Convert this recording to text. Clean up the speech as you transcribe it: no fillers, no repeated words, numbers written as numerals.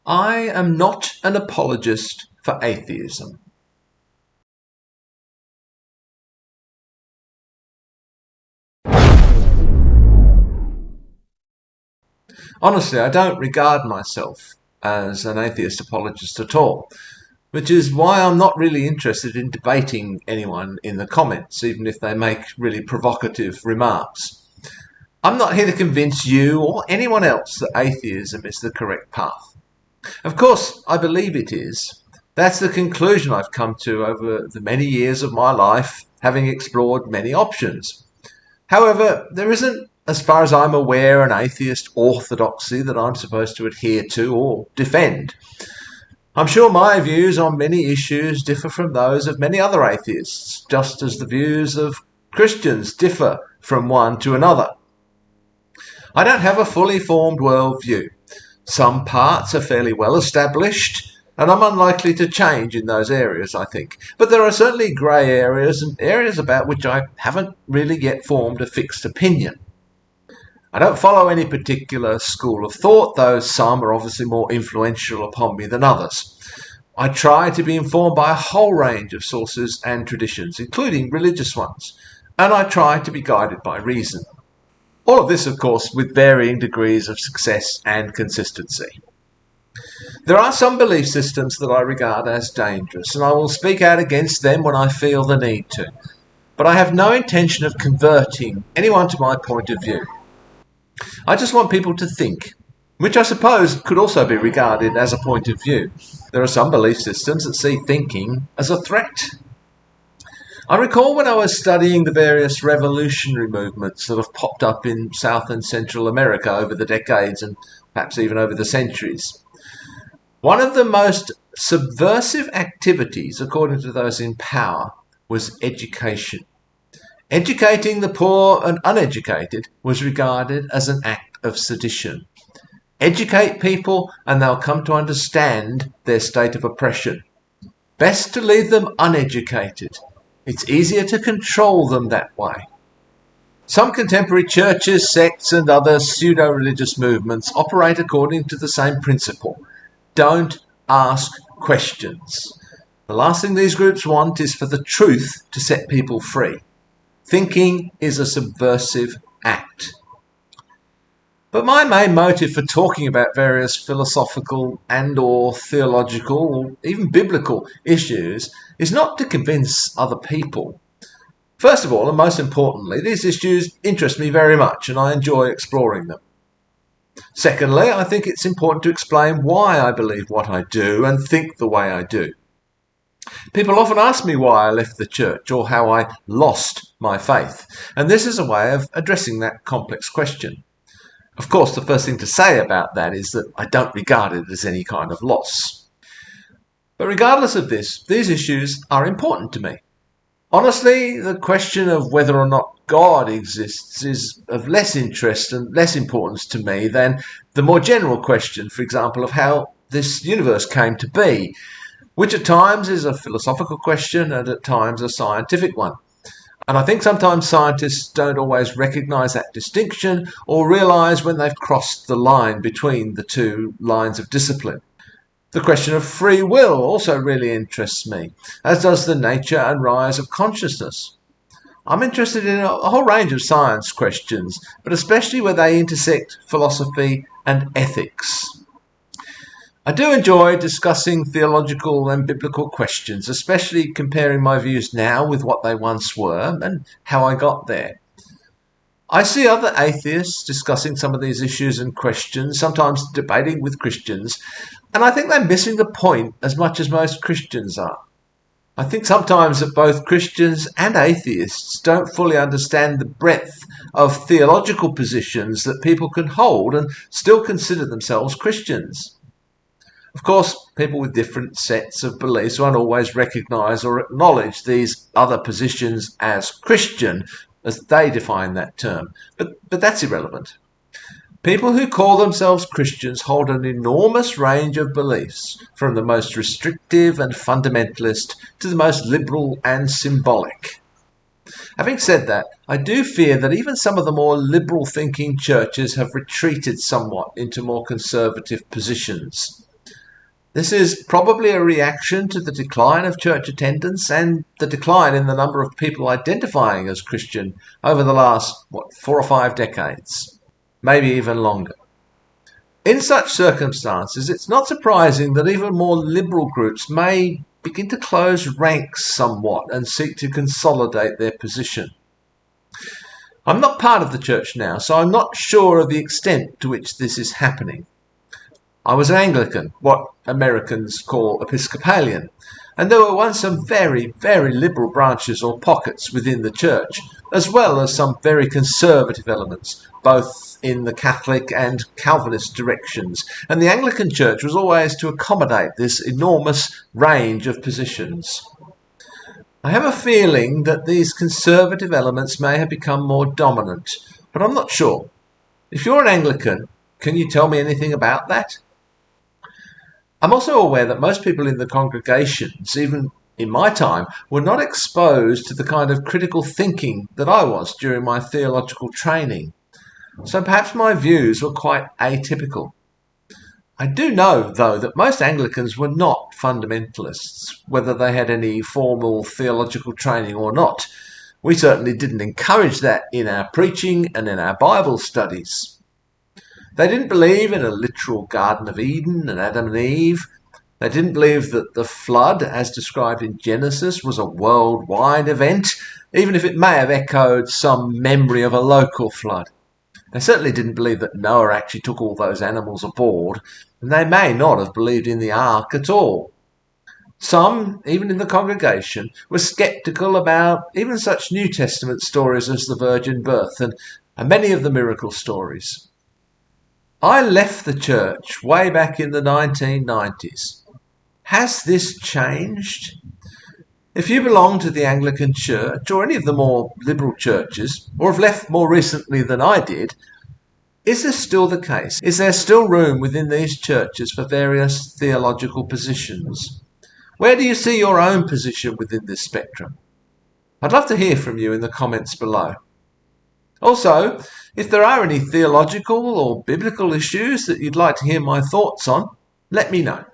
I am not an apologist for atheism. Honestly, I don't regard myself as an atheist apologist at all, which is why I'm not really interested in debating anyone in the comments, even if they make really provocative remarks. I'm not here to convince you or anyone else that atheism is the correct path. Of course, I believe it is. That's the conclusion I've come to over the many years of my life, having explored many options. However, there isn't, as far as I'm aware, an atheist orthodoxy that I'm supposed to adhere to or defend. I'm sure my views on many issues differ from those of many other atheists, just as the views of Christians differ from one to another. I don't have a fully formed worldview. Some parts are fairly well established, and I'm unlikely to change in those areas, I think. But there are certainly grey areas and areas about which I haven't really yet formed a fixed opinion. I don't follow any particular school of thought, though some are obviously more influential upon me than others. I try to be informed by a whole range of sources and traditions, including religious ones, and I try to be guided by reason. All of this, of course, with varying degrees of success and consistency. There are some belief systems that I regard as dangerous, and I will speak out against them when I feel the need to. But I have no intention of converting anyone to my point of view. I just want people to think, which I suppose could also be regarded as a point of view. There are some belief systems that see thinking as a threat. I recall when I was studying the various revolutionary movements that have popped up in South and Central America over the decades and perhaps even over the centuries. One of the most subversive activities, according to those in power, was education. Educating the poor and uneducated was regarded as an act of sedition. Educate people and they'll come to understand their state of oppression. Best to leave them uneducated. It's easier to control them that way. Some contemporary churches, sects and other pseudo-religious movements operate according to the same principle. Don't ask questions. The last thing these groups want is for the truth to set people free. Thinking is a subversive act. But my main motive for talking about various philosophical and or theological or even biblical issues is not to convince other people. First of all, and most importantly, these issues interest me very much and I enjoy exploring them. Secondly, I think it's important to explain why I believe what I do and think the way I do. People often ask me why I left the church or how I lost my faith, and this is a way of addressing that complex question. Of course, the first thing to say about that is that I don't regard it as any kind of loss. But regardless of this, these issues are important to me. Honestly, the question of whether or not God exists is of less interest and less importance to me than the more general question, for example, of how this universe came to be, which at times is a philosophical question and at times a scientific one. And I think sometimes scientists don't always recognise that distinction or realise when they've crossed the line between the two lines of discipline. The question of free will also really interests me, as does the nature and rise of consciousness. I'm interested in a whole range of science questions, but especially where they intersect philosophy and ethics. I do enjoy discussing theological and biblical questions, especially comparing my views now with what they once were and how I got there. I see other atheists discussing some of these issues and questions, sometimes debating with Christians, and I think they're missing the point as much as most Christians are. I think sometimes that both Christians and atheists don't fully understand the breadth of theological positions that people can hold and still consider themselves Christians. Of course, people with different sets of beliefs won't always recognise or acknowledge these other positions as Christian, as they define that term, but that's irrelevant. People who call themselves Christians hold an enormous range of beliefs, from the most restrictive and fundamentalist to the most liberal and symbolic. Having said that, I do fear that even some of the more liberal-thinking churches have retreated somewhat into more conservative positions. This is probably a reaction to the decline of church attendance and the decline in the number of people identifying as Christian over the last, 4 or 5 decades, maybe even longer. In such circumstances, it's not surprising that even more liberal groups may begin to close ranks somewhat and seek to consolidate their position. I'm not part of the church now, so I'm not sure of the extent to which this is happening. I was an Anglican, what Americans call Episcopalian, and there were once some very, very liberal branches or pockets within the church, as well as some very conservative elements, both in the Catholic and Calvinist directions, and the Anglican Church was always to accommodate this enormous range of positions. I have a feeling that these conservative elements may have become more dominant, but I'm not sure. If you're an Anglican, can you tell me anything about that? I'm also aware that most people in the congregations, even in my time, were not exposed to the kind of critical thinking that I was during my theological training. So perhaps my views were quite atypical. I do know, though, that most Anglicans were not fundamentalists, whether they had any formal theological training or not. We certainly didn't encourage that in our preaching and in our Bible studies. They didn't believe in a literal Garden of Eden and Adam and Eve. They didn't believe that the flood, as described in Genesis, was a worldwide event, even if it may have echoed some memory of a local flood. They certainly didn't believe that Noah actually took all those animals aboard, and they may not have believed in the ark at all. Some, even in the congregation, were sceptical about even such New Testament stories as the virgin birth and many of the miracle stories. I left the church way back in the 1990s. Has this changed? If you belong to the Anglican Church or any of the more liberal churches, or have left more recently than I did, is this still the case? Is there still room within these churches for various theological positions? Where do you see your own position within this spectrum? I'd love to hear from you in the comments below. Also, if there are any theological or biblical issues that you'd like to hear my thoughts on, let me know.